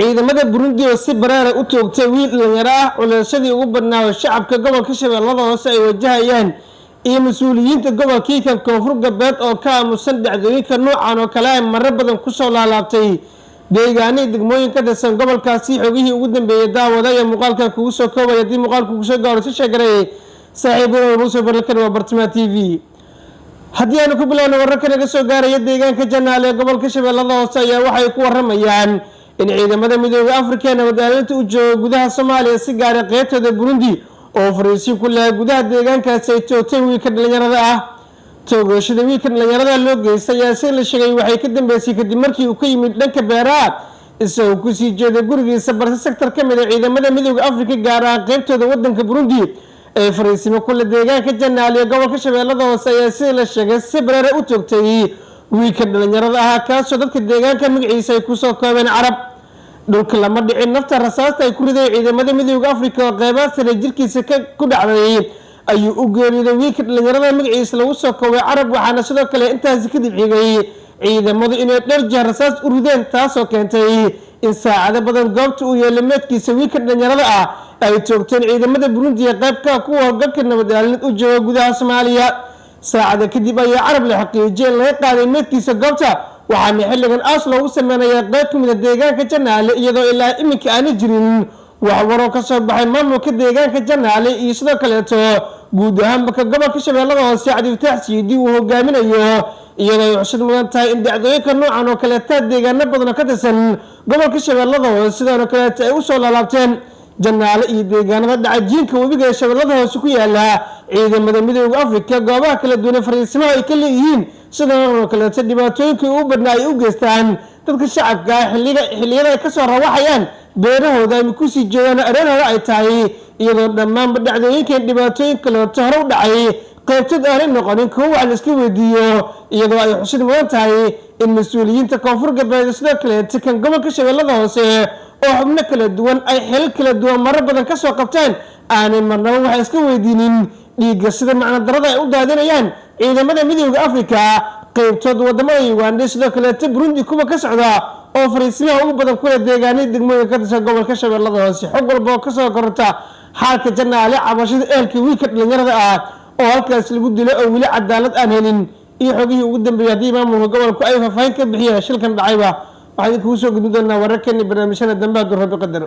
ciidamada Burundi oo si baraar u toogtay wiil dhalinyaro ah culashadii ugu badnaa shacabka gobolka Shabeellada Hoose ay wajahayaan iyo mas'uuliyiinta gobolka kan Koonfur Galbeed oo ka aamusan dhacdooyinka noocan oo kale ah marar badan ku soo laalaabtay deegaanada degmooyinka dadsan gobolkaasi xogihii ugu dambeeyay daawadaya muuqaalka kugu soo koobay hadii muuqaalku ku soo gaaro si sheegaray saaxiibada Muuse Barlakan waa Bartama TV haddii aan ku bilowno wararka naga soo gaaraya deegaanka Janaale gobolka Shabeellada Hoose ayaa waxay ku waramayaan in ciidamada midowga Afrika ee nabadgelyada u jooga gudaha Soomaaliya si gaar ah qaybtooda Burundi oo fariisiin ku leh gudaha deegaankaas ay toogtay wiilka dhalinyarada ah toogashada wiilka dhalinyarada loo geystay ayaa si la sheegay waxay ka dambeysay kadib markii uu ka yimid dhanka beeraha isagoo ku sii jeeday gurigiisa balse sektor ka mid ah ciidamada midowga Afrika gaar ah qaybtooda wadanka Burundi ee fariisiin ku leh deegaanka Janaale gobolka Shabeellada Hoose ayaa si la sheegay si baraare u toogtay wiilka dhalinyarada ah kaasoo dadka deegaanka magaciisa ay ku soo koobeen Carab dhulka lama dhicin nafta rasaasta ay ku riday ciidamada midowga Afrika oo qaybaha sare jirkiisa ku dhacday ayuu u geeriyooday wiilka dhalinyarada magaciisa lagu soo koobay Carab waxaana sidoo kale intaas ka dibcigay ciidamadu inay dharja rasaas u rideen taasoo keentay in saacado badan goobta uu yeelay meedkiisa wiilka dhalinyarada ah ay toogteen ciidamada Burundi ee qaybka kuwa hoggaanka nabadgelyada u jooga gudaha Soomaaliya saacada kadib ayaa Carab la xaqiijiyay in laga qaaday meedkiisa goobta waxaana xilligan aas loogu sameeyay qayb ka mid ah deegaanka Janaale iyadoo ilaa iminka aan jirin wax waro ka soo baxay maamulka deegaanka Janaale iyo sidoo kale guud ahaan gobolka Shabeellada Hoose Cabdi Fataax Siidi uu hogaaminayo iyadoo xushad mudan tahay in dhacdooyinka noocan oo kale deegaano badan ka tirsan gobolka Shabeellada Hoose sidoo kale ay u soo laalaabteen Janaale iyo deegaanada dhacajiinka webiga Shabeellada Hoose ku yaala ciidamada midowga Afrika goobaha kala duwan fariisimaha ay ka leeyihiin sidoo kale dhibaatooyinka u badnaa u geystaan dadka shacabka xilliyada ay ka soo rawaxayaan beerahooda ay ku sii jeedaan areerada ay tahay iyadoo dhammaan dhacdooyinka dhibaatooyin kale oo hore u dhacay qaybtooda aan noqonin kuwa wax la iska weydiiyo iyadoo ay xushid mudan tahay in mas'uuliyiinta Koonfur Galbeed sidoo kale kan gobolka Shabeellada Hoose oo xubno kala duwan ay xil kala duwan marar badan ka soo qabtaan aanay marnaba wax iska weydiinin dhiigga sida macna darada ay u daadinayaan ciidamada midowga Afrika qaybtooda wadamada Uganda sidoo kale Burundi kuwa ka socda oo fariisimaha ugu badan ku leh deegaanada degmooyinka ka tirsan gobolka Shabeellada Hoose xog walba oo ka soo kororta xaalka Janaale cabashada eelka wiilka dhalinyarada ah oo halkaas lagu dilay oo wili cadaalad aan helin iyo xogihii ugu dambeeyay hadii maamulka gobolku ay faahfaahin ka bixiyeen shilkan dhacayba waxaan ku soo gudbin doonaa wararkeena barnaamijyada dambe hadduu Rabbi qadaro